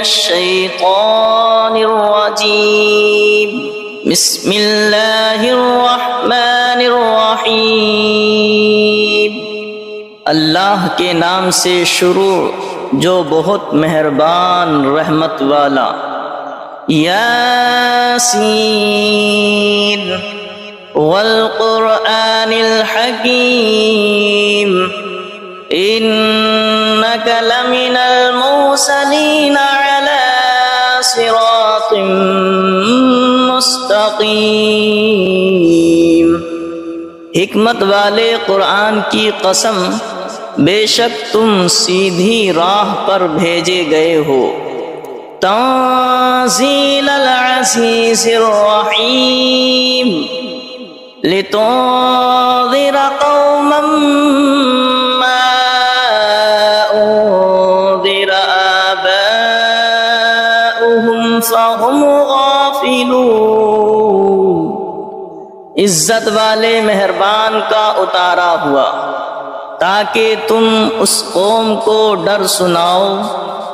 الشیطان الرجیم بسم اللہ الرحمن الرحیم اللہ کے نام سے شروع جو بہت مہربان رحمت والا۔ یاسین والقرآن الحکیم انک لمن المرسلین علی صراط مستقیم۔ حکمت والے قرآن کی قسم، بے شک تم سیدھی راہ پر بھیجے گئے ہو۔ تنزیل العزیز الرحیم لتنذر قوما ما انذر آباؤهم فهم غافلون۔ عزت والے مہربان کا اتارا ہوا تاکہ تم اس قوم کو ڈر سناؤ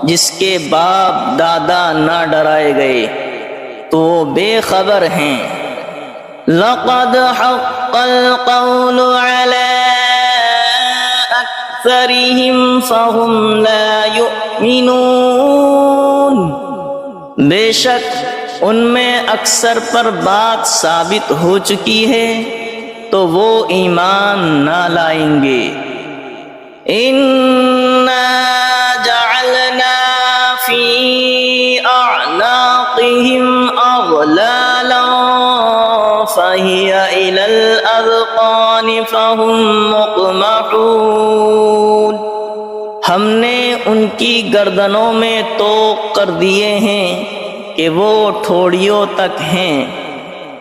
جس کے باپ دادا نہ ڈرائے گئے تو وہ بے خبر ہیں۔ لقد حق القول على اکثرهم فهم لا يؤمنون۔ بے شک ان میں اکثر پر بات ثابت ہو چکی ہے تو وہ ایمان نہ لائیں گے۔ اِنَّا جَعَلْنَا فِي أَعْنَاقِهِمْ أَغْلَالًا فَهِيَ إِلَى الْأَذْقَانِ فَهُمْ مُقْمَحُونَ۔ ہم نے ان کی گردنوں میں طوق کر دیے ہیں کہ وہ ٹھوڑیوں تک ہیں،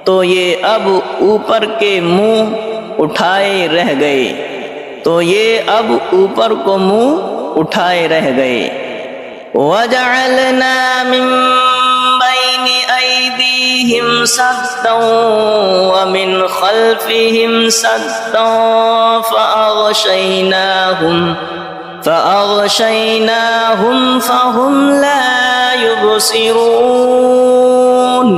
تو یہ اب اوپر کے منہ اٹھائے رہ گئے، تو یہ اب اوپر کو منہ اٹھائے رہ گئے۔ وَجَعَلْنَا مِن بَيْنِ أَيْدِيهِمْ سَدًّا وَمِنْ خَلْفِهِمْ سَدًّا فَأَغْشَيْنَاهُمْ فَهُمْ لَا يُبْصِرُونَ۔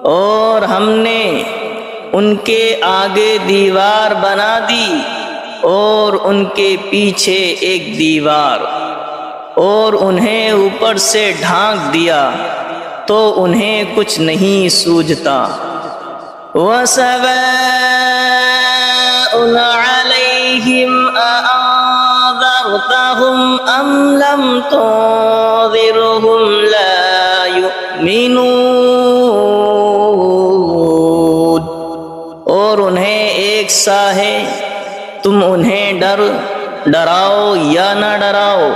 اور ہم نے ان کے آگے دیوار بنا دی اور ان کے پیچھے ایک دیوار، اور انہیں اوپر سے ڈھانک دیا تو انہیں کچھ نہیں سوجھتا۔ وَسَوَاءٌ عَلَيْهِمْ أَأَنذَرْتَهُمْ أَمْ لَمْ تُنذِرْهُمْ لَا يُؤْمِنُونَ۔ اور انہیں ایک سا ہے، تم انہیں ڈراؤ یا نہ ڈراؤ،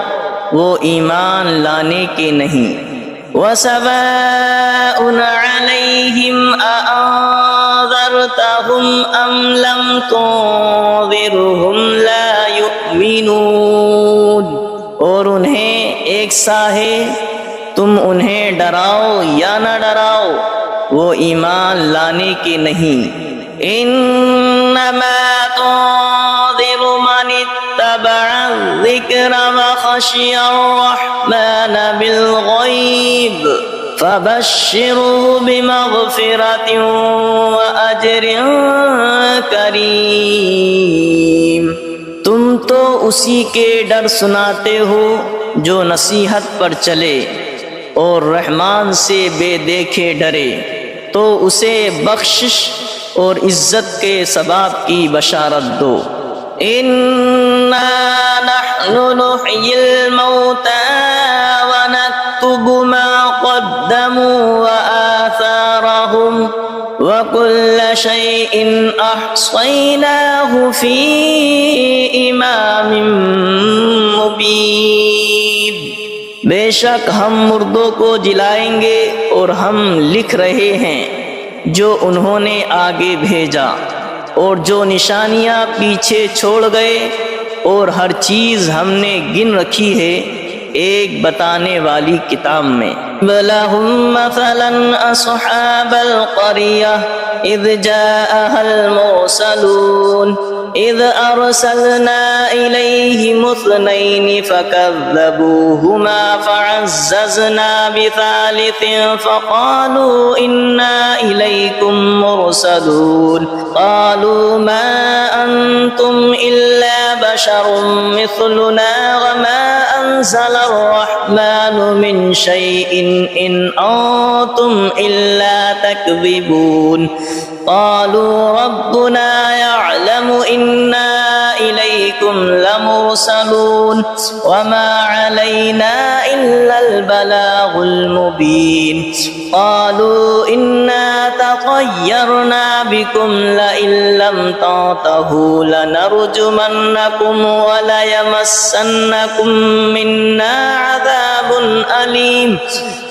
وہ ایمان لانے کے نہیں۔ وَسَوَاءٌ عَلَيْهِمْ أَأَنذَرْتَهُمْ أَمْ لَمْ تُنذِرْهُمْ لَا يُؤْمِنُونَ۔ اور انہیں ایک سا ہے، تم انہیں ڈراؤ یا نہ ڈراؤ، وہ ایمان لانے کے نہیں۔ انما تنذر من اتبع الذکر وخشی الرحمن بالغیب فبشره بمغفرة وأجر کریم۔ تم تو اسی کے ڈر سناتے ہو جو نصیحت پر چلے اور رحمان سے بے دیکھے ڈرے، تو اسے بخشش اور عزت کے ثواب کی بشارت دو۔ اِنَّا نَحْنُ نُحْيِي الْمَوْتَى وَنَكْتُبُ مَا قَدَّمُوا وَآثَارَهُمْ وَكُلَّ شَيْءٍ أَحْصَيْنَاهُ فِي إِمَامٍ مُبِينٍ۔ بے شک ہم مردوں کو جلائیں گے اور ہم لکھ رہے ہیں جو انہوں نے آگے بھیجا اور جو نشانیاں پیچھے چھوڑ گئے، اور ہر چیز ہم نے گن رکھی ہے ایک بتانے والی کتاب میں۔ وَلَهُمْ مَثَلًا أَصْحَابَ الْقَرْيَةِ إِذْ جَاءَهَا الْمُرْسَلُونَ إذ أرسلنا إليهم اثنين فكذبوهما فعززنا بثالث فقالوا إنا إليكم مرسلون قالوا ما أنتم إلا بشر مثلنا وما أنزل الرحمن من شيء إن أنتم إلا تكذبون قالوا ربنا يعلم إنا إليكم لمرسلون وما علينا إلا البلاغ المبين قالوا إنا تطيرنا بكم لئن لم تنتهوا لنرجمنكم وليمسنكم منا عذاب أليم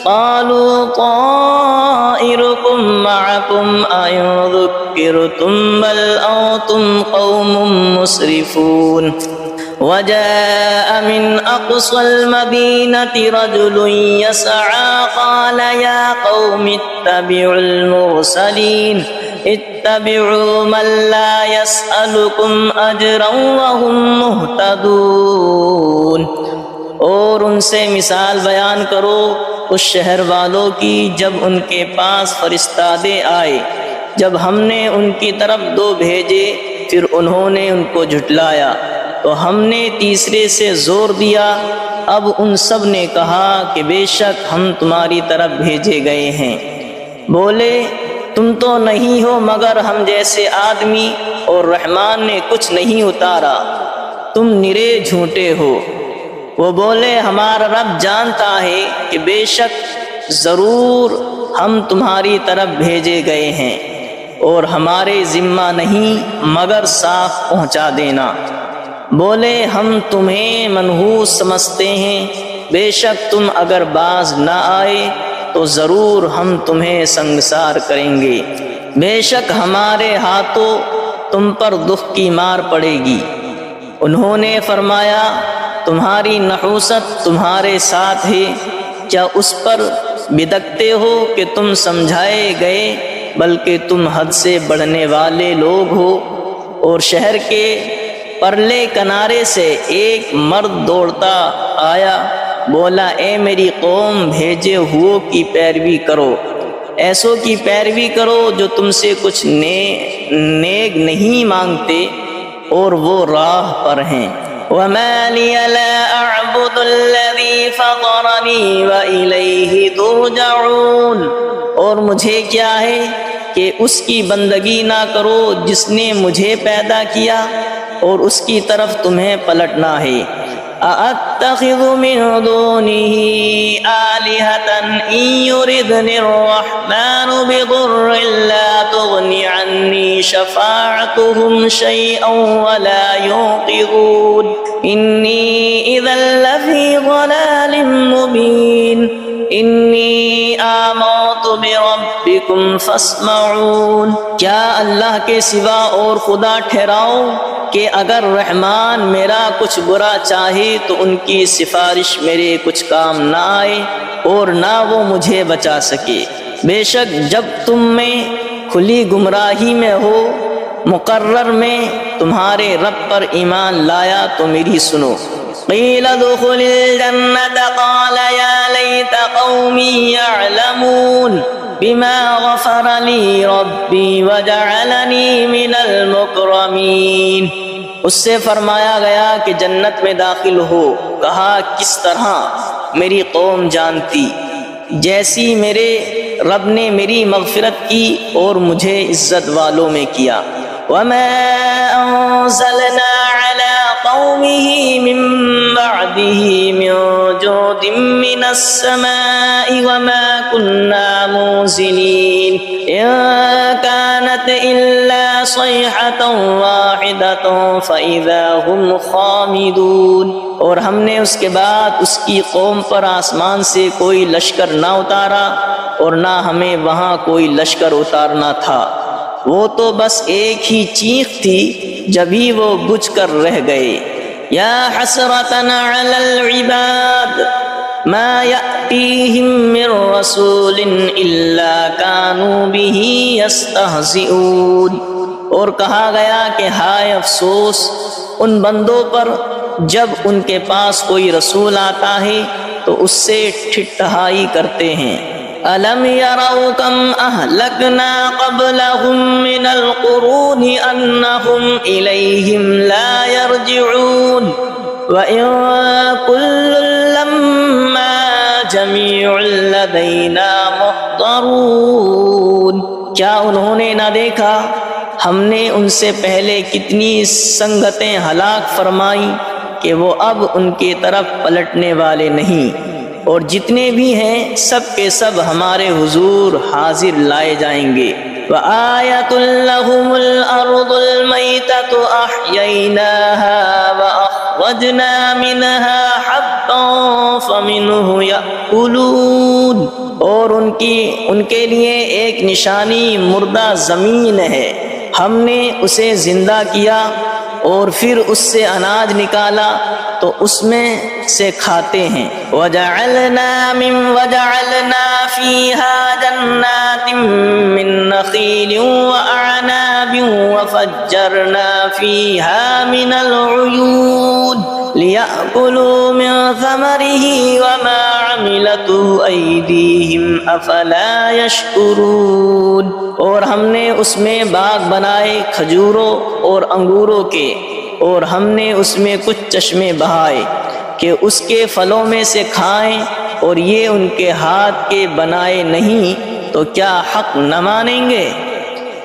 قالوا طائركم معكم أئن ذكرتم بل أنتم قوم مسرفون وجاء من أقصى المدينة رجل يسعى قال يا قوم اتبعوا المرسلين اتبعوا من لا يسألكم أجرا وهم مهتدون اور ان سے مثال بیان کرو اس شہر والوں کی جب ان کے پاس فرستادے آئے، جب ہم نے ان کی طرف دو بھیجے پھر انہوں نے ان کو جھٹلایا تو ہم نے تیسرے سے زور دیا۔ اب ان سب نے کہا کہ بے شک ہم تمہاری طرف بھیجے گئے ہیں۔ بولے تم تو نہیں ہو مگر ہم جیسے آدمی اور رحمان نے کچھ نہیں اتارا، تم نرے جھوٹے ہو۔ وہ بولے ہمارا رب جانتا ہے کہ بے شک ضرور ہم تمہاری طرف بھیجے گئے ہیں اور ہمارے ذمہ نہیں مگر صاف پہنچا دینا۔ بولے ہم تمہیں منحوس سمجھتے ہیں، بے شک تم اگر باز نہ آئے تو ضرور ہم تمہیں سنگسار کریں گے، بے شک ہمارے ہاتھوں تم پر دکھ کی مار پڑے گی۔ انہوں نے فرمایا تمہاری نحوست تمہارے ساتھ ہے، کیا اس پر بدکتے ہو کہ تم سمجھائے گئے، بلکہ تم حد سے بڑھنے والے لوگ ہو۔ اور شہر کے پرلے کنارے سے ایک مرد دوڑتا آیا، بولا اے میری قوم بھیجے ہوئوں کی پیروی کرو، ایسوں کی پیروی کرو جو تم سے کچھ نیک نہیں مانگتے اور وہ راہ پر ہیں۔ وَمَا لِيَ لَا أَعْبُدُ الَّذِي فَطَرَنِي وَإِلَيْهِ تُرْجَعُونَ، اور مجھے کیا ہے کہ اس کی بندگی نہ کرو جس نے مجھے پیدا کیا اور اس کی طرف تمہیں پلٹنا ہے۔ أَأَتَّخِذُ مِن دُونِهِ آلِهَةً إِن يُرِدْنِ الرَّحْمَنُ بِضُرٍّ لَّا تُغْنِ عَنِّي شَفَاعَتُهُمْ شَيْئًا وَلَا يُنقِذُونِ إِنِّي إِذًا لَّفِي ضَلَالٍ مُّبِينٍ إِنِّي آمَنتُ بِرَبِّكُمْ فَاسْمَعُونِ، کیا اللہ کے سوا اور خدا ٹھہراؤ کہ اگر رحمان میرا کچھ برا چاہے تو ان کی سفارش میرے کچھ کام نہ آئے اور نہ وہ مجھے بچا سکے۔ بے شک جب تم میں کھلی گمراہی میں ہو، مقرر میں تمہارے رب پر ایمان لایا تو میری سنو۔ قیل ادخل الجنة قال یا لیت قومی یعلمون بما غفر لی ربی وجعلنی من المکرمین، اس سے فرمایا گیا کہ جنت میں داخل ہو، کہا کس طرح میری قوم جانتی، جیسی میرے رب نے میری مغفرت کی اور مجھے عزت والوں میں کیا۔ وما انزلنا على قومه من بعده من جود من السماء وما كنا منزلين إن كانت إلا صيحة واحدة فإذا هم خامدون، اور ہم نے اس کے بعد اس کی قوم پر آسمان سے کوئی لشکر نہ اتارا اور نہ ہمیں وہاں کوئی لشکر اتارنا تھا، وہ تو بس ایک ہی چیخ تھی جبھی وہ بجھ کر رہ گئے۔ یا حسرتنا علی العباد ما یأتیہم من رسول الا کانوا به یستہزئون، اور کہا گیا کہ ہائے افسوس ان بندوں پر جب ان کے پاس کوئی رسول آتا ہے تو اس سے ٹھٹھائی کرتے ہیں۔ أَلَمْ يَرَوْا كَمْ أَهْلَكْنَا قَبْلَهُمْ مِنَ الْقُرُونِ أَنَّهُمْ إِلَيْهِمْ لَا يَرْجِعُونَ وَإِن كُلٌّ لَّمَّا جَمِيعٌ لَّدَيْنَا مُحْضَرُونَ۔ کیا انہوں نے نہ دیکھا ہم نے ان سے پہلے کتنی سنگتیں ہلاک فرمائیں کہ وہ اب ان کی طرف پلٹنے والے نہیں، اور جتنے بھی ہیں سب کے سب ہمارے حضور حاضر لائے جائیں گے۔ وَآيَةٌ لَّهُمُ الْأَرْضُ الْمَيْتَةُ أَحْيَيْنَاهَا وَأَخْرَجْنَا مِنْهَا حَبًّا فَمِنْهُ يَأْكُلُونَ۔ اور ان کے لیے ایک نشانی مردہ زمین ہے، ہم نے اسے زندہ کیا اور پھر اس سے اناج نکالا تو اس میں سے کھاتے ہیں۔ وَجَعَلْنَا فِيهَا جَنَّاتٍ مِّن نَّخِيلٍ وَأَعْنَابٍ وَفَجَّرْنَا فِيهَا مِنَ الْعُيُونِ لِيَأْكُلُوا مِن ثَمَرِهِ وَمَا عَمِلَتْهُ أَيْدِيهِمْ أَفَلَا يَشْكُرُونَ۔ اور ہم نے اس میں باغ بنائے کھجوروں اور انگوروں کے، اور ہم نے اس میں کچھ چشمے بہائے کہ اس کے پھلوں میں سے کھائیں، اور یہ ان کے ہاتھ کے بنائے نہیں تو کیا حق نہ مانیں گے؟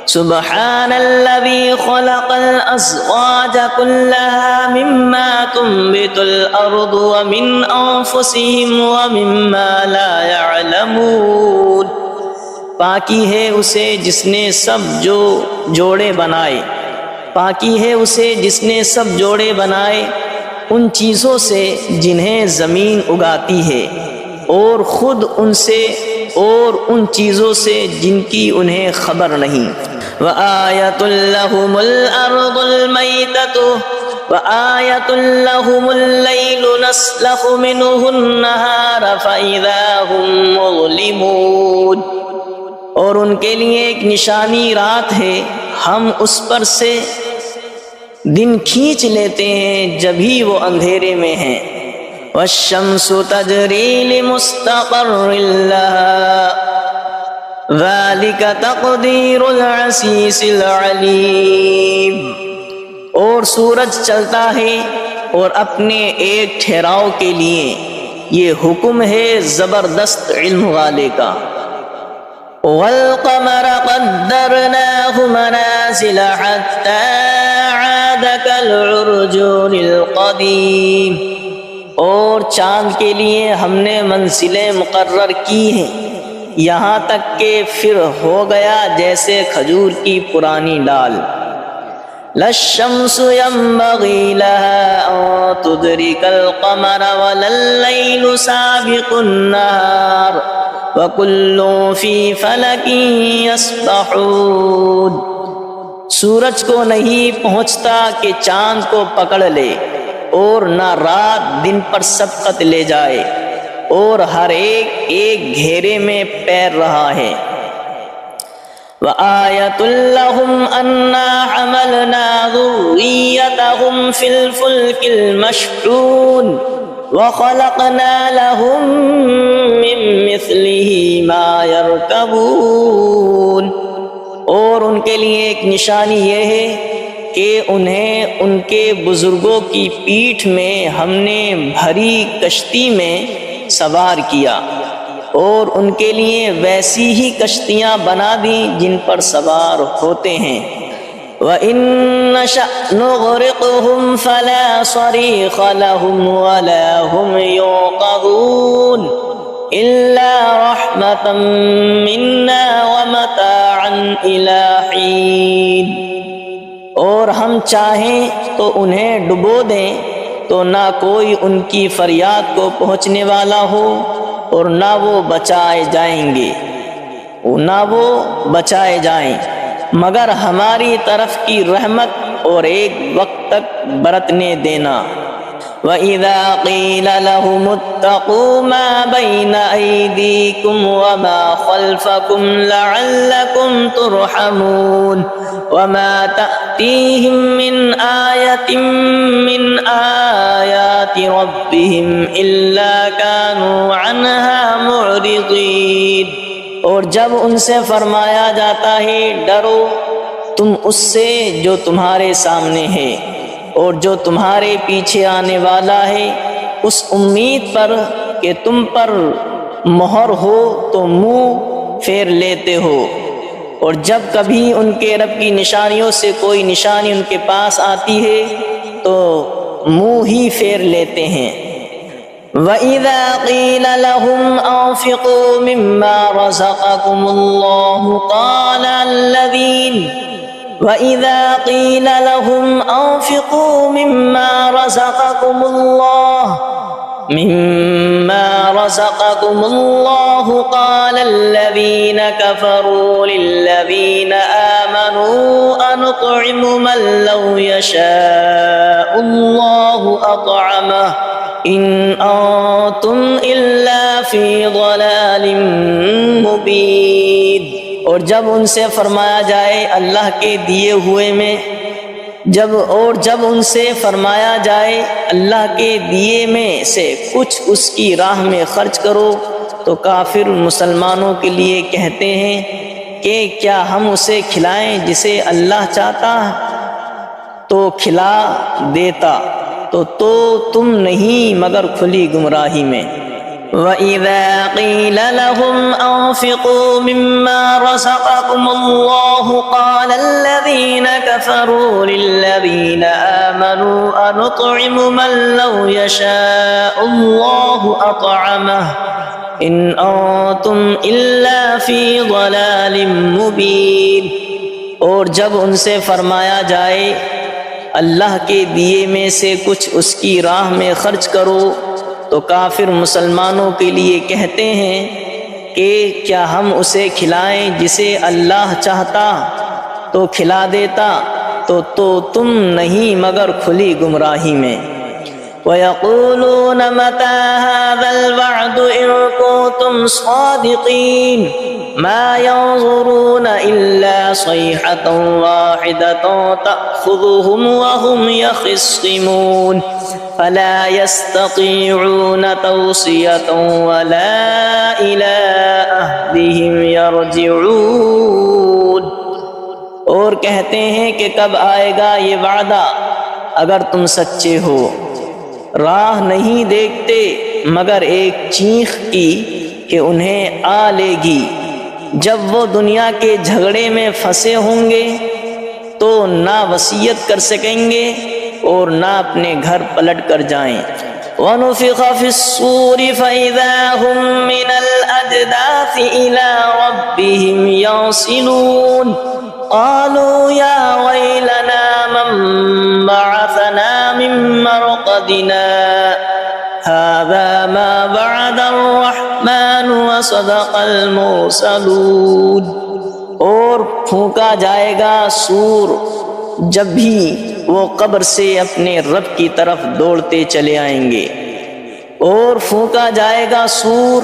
سبحان الذي خلق الأزواج كلها مما تنبت الأرض ومن أنفسهم ومما لا يعلمون۔ پاکی ہے اسے جس نے سب جوڑے بنائے، پاکی ہے اسے جس نے سب جوڑے بنائے ان چیزوں سے جنہیں زمین اگاتی ہے، اور خود ان سے اور ان چیزوں سے جن کی انہیں خبر نہیں۔ وَآيَةٌ لَّهُمُ الْأَرْضُ الْمَيْتَةُ وَآيَةٌ لَّهُمُ اللَّيْلُ نَسْلَخُ مِنْهُ النَّهَارَ فَإِذَا هُمْ مُظْلِمُونَ۔ اور ان کے لیے ایک نشانی رات ہے، ہم اس پر سے دن کھینچ لیتے ہیں جبھی وہ اندھیرے میں ہیں۔ وَالشَّمْسُ تَجْرِي لِمُسْتَقَرٍّ لَّهَا ذَلِكَ تَقْدِيرُ الْعَزِيزِ الْعَلِيمِ۔ اور سورج چلتا ہے اور اپنے ایک ٹھہراؤ کے لیے، یہ حکم ہے زبردست علم والے کا۔ وَالْقَمَرَ قَدَّرْنَاهُ مَنَازِلَ حَتَّى عَادَ كَالْعُرْجُونِ الْقَدِيمِ۔ اور چاند کے لیے ہم نے منزلیں مقرر کی ہیں یہاں تک کہ پھر ہو گیا جیسے کھجور کی پرانی ڈال۔ لَا الشَّمْسُ يَنبَغِي لَهَا أَن تُدْرِكَ الْقَمَرَ وَلَا اللَّيْلُ سَابِقُ النَّهَارِ وَكُلٌّ فِي فَلَكٍ يَسْبَحُونَ۔ سورج کو نہیں پہنچتا کہ چاند کو پکڑ لے، اور نہ رات دن پر سبقت لے جائے، اور ہر ایک گھیرے میں پیر رہا ہے۔ وَآيَةٌ لَّهُمْ أَنَّا حَمَلْنَا ذُرِّيَّتَهُمْ فِي الْفُلْكِ الْمَشْحُونِ وَخَلَقْنَا لَهُم مِّن مِّثْلِهِ مَا يَرْكَبُونَ۔ اور ان کے لیے ایک نشانی یہ ہے کہ انہیں ان کے بزرگوں کی پیٹھ میں ہم نے بھری کشتی میں سوار کیا، اور ان کے لیے ویسی ہی کشتیاں بنا دیں جن پر سوار ہوتے ہیں۔ وَإِن نَّشَأْ نُغْرِقْهُمْ فَلَا صَرِيخَ لَهُمْ وَلَا هُمْ يُنقَذُونَ إِلَّا رَحْمَةً مِّنَّا وَمَتَاعًا إِلَىٰ حِينٍ۔ اور ہم چاہیں تو انہیں ڈبو دیں تو نہ کوئی ان کی فریاد کو پہنچنے والا ہو، اور نہ وہ بچائے جائیں مگر ہماری طرف کی رحمت اور ایک وقت تک برتنے دینا۔ وَإِذَا قِيلَ لَهُمُ اتَّقُوا مَا بَيْنَ أَيْدِيكُمْ وَمَا خَلْفَكُمْ لَعَلَّكُمْ تُرْحَمُونَ وَمَا تَأْتِيهِمْ مِنْ آيَةٍ مِنْ آيَاتِ رَبِّهِمْ إِلَّا كَانُوا عَنْهَا مُعْرِضِينَ۔ اور جب ان سے فرمایا جاتا ہے ڈرو تم اس سے جو تمہارے سامنے ہے اور جو تمہارے پیچھے آنے والا ہے، اس امید پر کہ تم پر مہر ہو تو منہ پھیر لیتے ہو، اور جب کبھی ان کے رب کی نشانیوں سے کوئی نشانی ان کے پاس آتی ہے تو منہ ہی پھیر لیتے ہیں۔ وَإِذَا قِيلَ لَهُمْ أَنفِقُوا مِمَّا رَزَقَكُمُ اللَّهُ وَإِذَا قِيلَ لَهُمْ أَنفِقُوا مِمَّا رَزَقَكُمُ اللَّهُ قَالَ الَّذِينَ كَفَرُوا لِلَّذِينَ آمَنُوا أَنُطْعِمُ مَن لَّوْ يَشَاءُ اللَّهُ أَطْعَمَهُ إِنْ أَنتُمْ إِلَّا فِي ضَلَالٍ مُّبِينٍ۔ اور جب ان سے فرمایا جائے اللہ کے دیے ہوئے میں جب ان سے فرمایا جائے اللہ کے دیے میں سے کچھ اس کی راہ میں خرچ کرو تو کافر مسلمانوں کے لیے کہتے ہیں کہ کیا ہم اسے کھلائیں جسے اللہ چاہتا تو کھلا دیتا، تو تم نہیں مگر کھلی گمراہی میں۔ وَإِذَا قِيلَ لَهُمْ أَنفِقُوا مِمَّا رَزَقَكُمُ اللَّهُ قَالَ الَّذِينَ كَفَرُوا لِلَّذِينَ آمَنُوا أَنُطْعِمُ مَن لَّوْ يَشَاءُ اللَّهُ أَطْعَمَهُ إِنْ أَنتُمْ إِلَّا فِي ضَلَالٍ مُّبِينٍ۔ اور جب ان سے فرمایا جائے اللہ کے دیے میں سے کچھ اس کی راہ میں خرچ کرو تو کافر مسلمانوں کے لیے کہتے ہیں کہ کیا ہم اسے کھلائیں جسے اللہ چاہتا تو کھلا دیتا، تو تم نہیں مگر کھلی گمراہی میں۔ وَيَقُولُونَ مَتَىٰ هَٰذَا الْوَعْدُ إِن كُنتُمْ صَادِقِينَ مَا يَنظُرُونَ إِلَّا صَيْحَةً وَاحِدَةً تَأْخُذُهُمْ وَهُمْ يَخِصِّمُونَ فَلَا يَسْتَطِيعُونَ تَوْصِيَةً وَلَا إِلَىٰ أَهْلِهِمْ يَرْجِعُونَ۔ اور کہتے ہیں کہ کب آئے گا یہ وعدہ اگر تم سچے ہو، راہ نہیں دیکھتے مگر ایک چیخ کی کہ انہیں آ لے گی، جب وہ دنیا کے جھگڑے میں پھنسے ہوں گے تو نہ وصیت کر سکیں گے اور نہ اپنے گھر پلٹ کر جائیں۔ وَنُفِخَ فِي الصُّورِ فَإِذَا هُم مِّنَ الْأَجْدَاثِ إِلَىٰ رَبِّهِمْ يَنسِلُونَ قَالُوا يَا وَيْلَنَا مَن بَعَثَنَا مِن مَّرْقَدِنَا هَٰذَا مَا وَعَدَ الرَّحْمَٰنُ وَصَدَقَ الْمُرْسَلُونَ۔ اور پھونکا جائے گا سور جب بھی وہ قبر سے اپنے رب کی طرف دوڑتے چلے آئیں گے، اور پھونکا جائے گا سور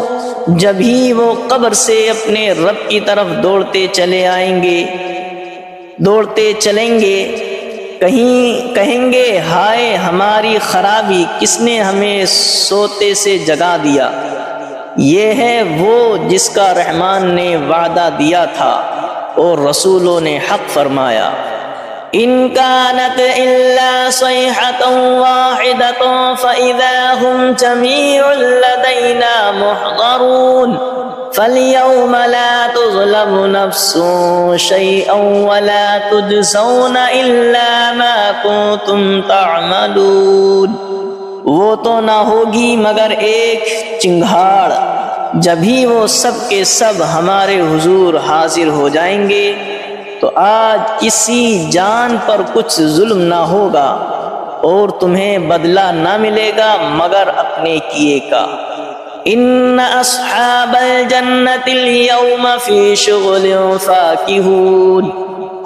جب ہی وہ قبر سے اپنے رب کی طرف دوڑتے چلیں گے، کہیں گے ہائے ہماری خرابی، کس نے ہمیں سوتے سے جگا دیا۔ یہ ہے وہ جس کا رحمان نے وعدہ دیا تھا اور رسولوں نے حق فرمایا۔ إِن كَانَتْ إِلَّا صَيْحَةً وَاحِدَةً فَإِذَا هُمْ جَمِيعٌ لَّدَيْنَا مُحْضَرُونَ فَالْيَوْمَ لَا تُظْلَمُ نَفْسٌ شَيْئًا وَلَا تُجْزَوْنَ إِلَّا مَا كُنتُمْ تَعْمَلُونَ۔ وہ تو نہ ہوگی مگر ایک چنگھاڑ، جبھی وہ سب کے سب ہمارے حضور حاضر ہو جائیں گے تو آج کسی جان پر کچھ ظلم نہ ہوگا اور تمہیں بدلہ نہ ملے گا مگر اپنے کیے کا۔ ان اصحاب الجنة اليوم في شغل فاكهون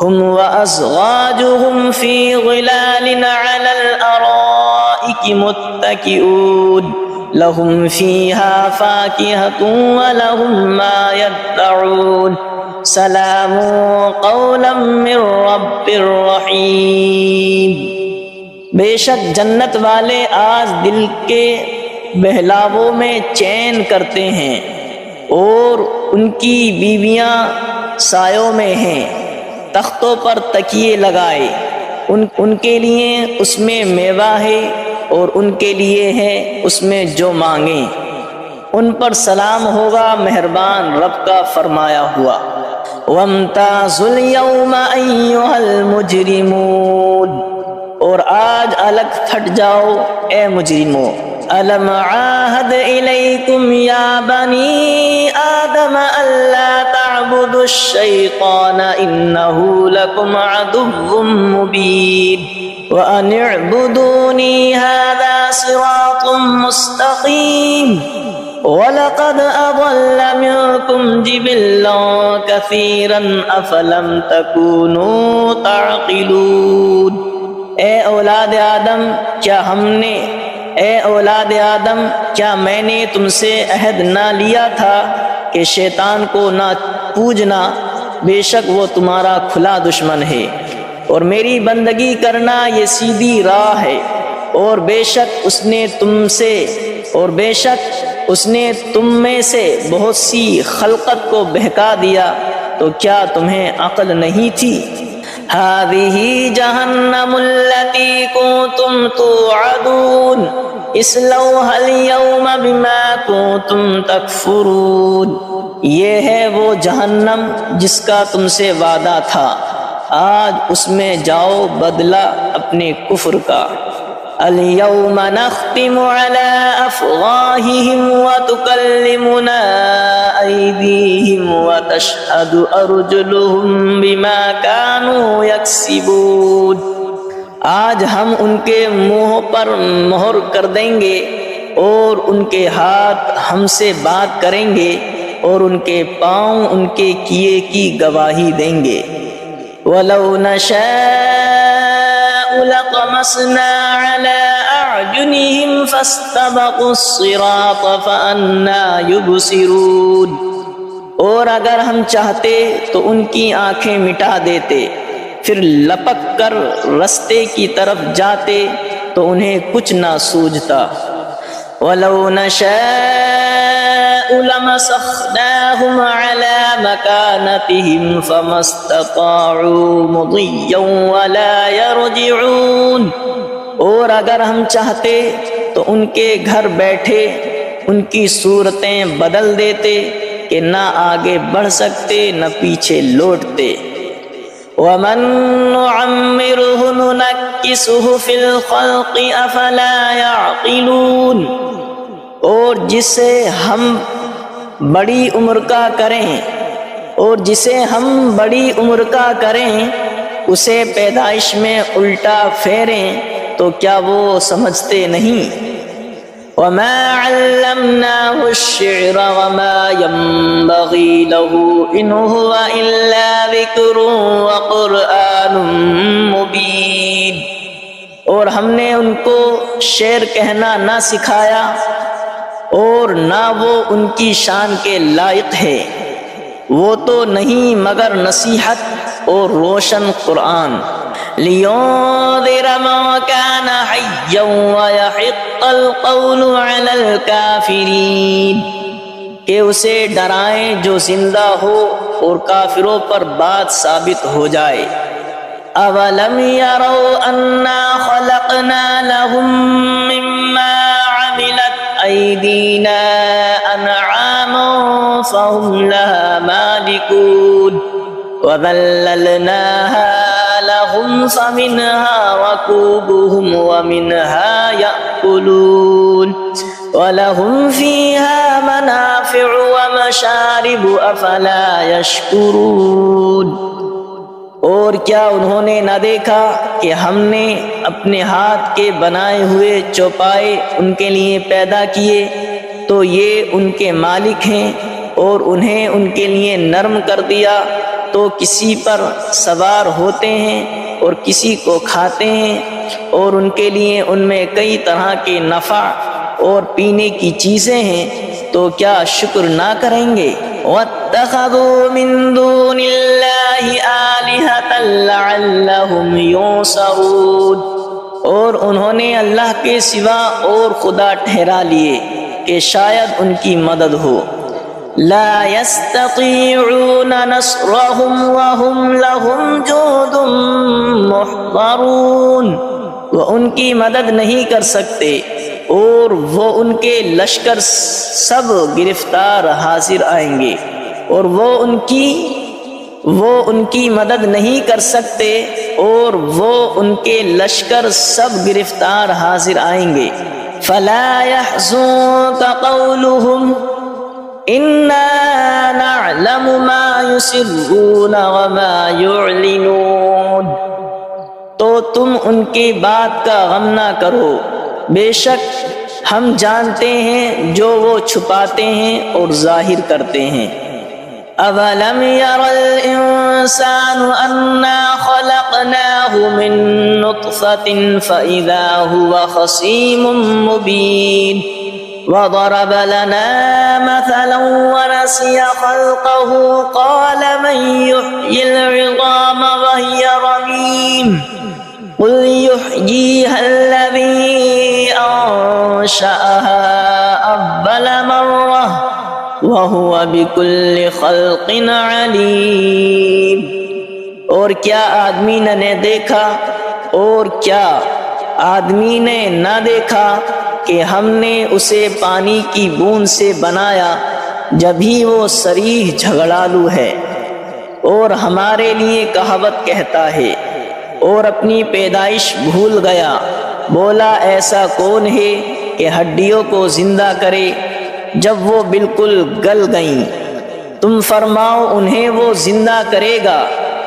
هم وازواجهم في ظلال على الارائك الارائك متكئون لهم فيها فاكهة ولهم ما يدعون سلام قولا من رب رحیم۔ بے شک جنت والے آج دل کے بہلاووں میں چین کرتے ہیں، اور ان کی بیویاں سایوں میں ہیں، تختوں پر تکیے لگائے، ان کے لیے اس میں میوہ ہے اور ان کے لیے ہے اس میں جو مانگیں، ان پر سلام ہوگا مہربان رب کا فرمایا ہوا۔ وَامْتَازُوا الْيَوْمَ أَيُّهَا الْمُجْرِمُونَ، اور آج الگ پھٹ جاؤ اے مجرموں۔ أَلَمْ عَاهَدْ إِلَيْكُمْ يَا بَنِي آدَمَ أَلَّا تَعْبُدُوا الشَّيْطَانَ إِنَّهُ لَكُمْ عَدُوٌّ مُّبِينٌ وَأَنِ اعْبُدُونِي هَذَا صِرَاطٌ مُّسْتَقِيمٌ وَلَقَدْ أَضَلَّ مِنكُمْ جِبِلًّا كَثِيرًا أَفَلَمْ تَكُونُوا تَعْقِلُونَ۔ اے اولاد آدم کیا میں نے تم سے عہد نہ لیا تھا کہ شیطان کو نہ پوجنا، بے شک وہ تمہارا کھلا دشمن ہے، اور میری بندگی کرنا یہ سیدھی راہ ہے، اور بے شک اس نے تم میں سے بہت سی خلقت کو بہکا دیا، تو کیا تمہیں عقل نہیں تھی؟ هذه جہنم التي كنتم توعدون اصلوها اليوم بما كنتم تکفرون، یہ ہے وہ جہنم جس کا تم سے وعدہ تھا، آج اس میں جاؤ بدلہ اپنے کفر کا۔ اليوم نختم على أفواههم وتكلمنا أيديهم وتشهد أرجلهم بما كانوا يكسبون، آج ہم ان کے منہ پر مہر کر دیں گے، اور ان کے ہاتھ ہم سے بات کریں گے، اور ان کے پاؤں ان کے کیے کی گواہی دیں گے۔ وَلَوْ نَشَاءُ لَطَمَسْنَا عَلَىٰ أَعْيُنِهِمْ فَاسْتَبَقُوا الصِّرَاطَ فَأَنَّىٰ يُبْصِرُونَ، اور اگر ہم چاہتے تو ان کی آنکھیں مٹا دیتے، پھر لپک کر رستے کی طرف جاتے تو انہیں کچھ نہ سوجھتا۔ وَلَوْ نَشَاءُ لَمَسَخْنَاهُمْ عَلَىٰ مَكَانَتِهِمْ فَمَا اسْتَطَاعُوا مُضِيًّا وَلَا يَرْجِعُونَ، اور اگر ہم چاہتے تو ان کے گھر بیٹھے ان کی صورتیں بدل دیتے کہ نہ آگے بڑھ سکتے نہ پیچھے لوٹتے۔ وَمَن نُّعَمِّرْهُ نُنَكِّسْهُ فِي الْخَلْقِ أَفَلَا يَعْقِلُونَ، اور جسے ہم بڑی عمر کا کریں اسے پیدائش میں الٹا پھیریں تو کیا وہ سمجھتے نہیں؟ وَمَا عَلَّمْنَاهُ الشِّعْرَ وَمَا يَنبَغِي لَهُ إِنْ هُوَ إِلَّا ذِكْرٌ وَقُرْآنٌ مُبِينٌ، اور ہم نے ان کو شعر کہنا نہ سکھایا، اور نہ وہ ان کی شان کے لائق ہے، وہ تو نہیں مگر نصیحت اور روشن قرآن۔ لِيُنذِرَ مَن كَانَ حَيًّا وَيَحِقَّ الْقَوْلُ عَلَى الْكَافِرِينَ، کہ اسے ڈرائیں جو زندہ ہو اور کافروں پر بات ثابت ہو جائے۔ أَوَلَمْ يَرَوْا أَنَّا خَلَقْنَا لَهُم مِّمَّا عَمِلَتْ أَيْدِينَا أَنْعَامًا فَهُمْ لَهَا مَالِكُونَ وَذَلَّلْنَاهَا لَهُمْ فَمِنْهَا رَكُوبُهُمْ وَمِنْهَا يَأْكُلُونَ وَلَهُمْ فِيهَا مَنَافِعُ وَمَشَارِبُ أَفَلَا يَشْكُرُونَ، اور کیا انہوں نے نہ دیکھا کہ ہم نے اپنے ہاتھ کے بنائے ہوئے چوپائے ان کے لیے پیدا کیے، تو یہ ان کے مالک ہیں، اور انہیں ان کے لیے نرم کر دیا تو کسی پر سوار ہوتے ہیں اور کسی کو کھاتے ہیں، اور ان کے لیے ان میں کئی طرح کے نفع اور پینے کی چیزیں ہیں، تو کیا شکر نہ کریں گے؟ وَاتَّخَذُوا مِن دُونِ اللَّهِ آلِهَةً لَعَلَّهُمْ يُنصَرُونَ، اور انہوں نے اللہ کے سوا اور خدا ٹھہرا لیے کہ شاید ان کی مدد ہو۔ لا يستطيعون نصرهم وهم لهم جند محضرون، وہ ان کی مدد نہیں کر سکتے اور وہ ان کے لشکر سب گرفتار حاضر آئیں گے، اور وہ ان کی مدد نہیں کر سکتے اور وہ ان کے لشکر سب گرفتار حاضر آئیں گے۔ فلا يحزنك قولهم انا نعلم ما يسرون وما يعلنون، تو تم ان کی بات کا غم نہ کرو، بے شک ہم جانتے ہیں جو وہ چھپاتے ہیں اور ظاہر کرتے ہیں۔ اولم ير الانسان انا خلقناه من نطفة فاذا هو خصيم مبين، وضرب لنا مثلا ونسي خلقه قال من يحيي العظام وهي رميم قل يحييها الذي أنشأها أول مرة وهو بكل خلق عليم، اور کیا آدمی نے دیکھا اور کیا آدمی نے نہ دیکھا کہ ہم نے اسے پانی کی بوند سے بنایا جبھی وہ صریح جھگڑالو ہے، اور ہمارے لیے کہاوت کہتا ہے اور اپنی پیدائش بھول گیا، بولا ایسا کون ہے کہ ہڈیوں کو زندہ کرے جب وہ بالکل گل گئیں؟ تم فرماؤ انہیں وہ زندہ کرے گا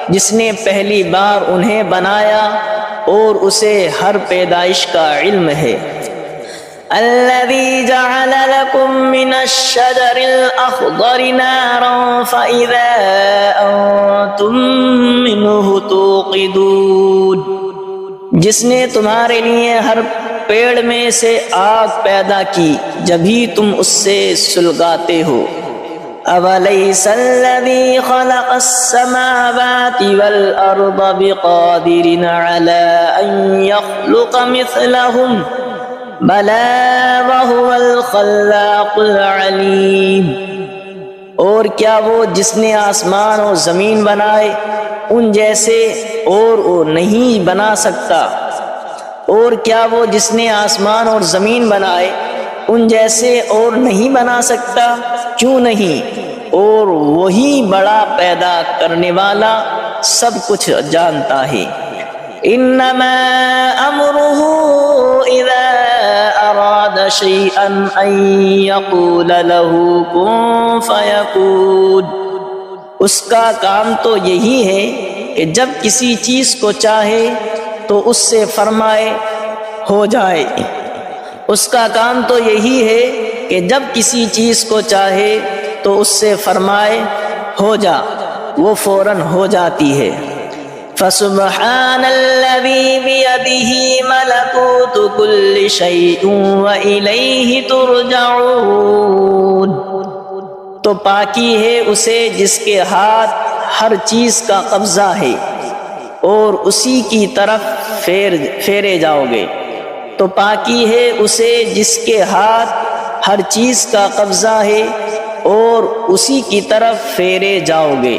جس نے پہلی بار انہیں بنایا اور اسے ہر پیدائش کا علم ہے۔ الذي جعل لكم من الشجر الأخضر نارا فإذا أنتم منه توقدون، جس نے تمہارے لیے ہر پیڑ میں سے آگ پیدا کی جبھی تم اس سے سلگاتے ہو۔ أَوَلَيْسَ الَّذِي خَلَقَ السَّمَاوَاتِ وَالْأَرْضَ بِقَادِرٍ عَلَىٰ أَن يَخْلُقَ مِثْلَهُمْ بَلَىٰ وَهُوَ الْخَلَّاقُ الْعَلِيمُ، اور کیا وہ جس نے آسمان اور زمین بنائے ان جیسے اور وہ نہیں بنا سکتا؟ اور کیا وہ جس نے آسمان اور زمین بنائے ان جیسے اور نہیں بنا سکتا؟ کیوں نہیں، اور وہی بڑا پیدا کرنے والا سب کچھ جانتا ہے۔ انما امره اذا اراد شيئا ان يقول له كن فيكون، اس کا کام تو یہی ہے کہ جب کسی چیز کو چاہے تو اس سے فرمائے ہو جائے۔ اس کا کام تو یہی ہے کہ جب کسی چیز کو چاہے تو اس سے فرمائے ہو جا، وہ فوراً ہو جاتی ہے۔ فسبحان الذي بيده ملكوت كل شيء وإليه ترجعون، تو پاکی ہے اسے جس کے ہاتھ ہر چیز کا قبضہ ہے اور اسی کی طرف پھیرے جاؤ گے۔ تو پاکی ہے اسے جس کے ہاتھ ہر چیز کا قبضہ ہے اور اسی کی طرف پھیرے جاؤ گے۔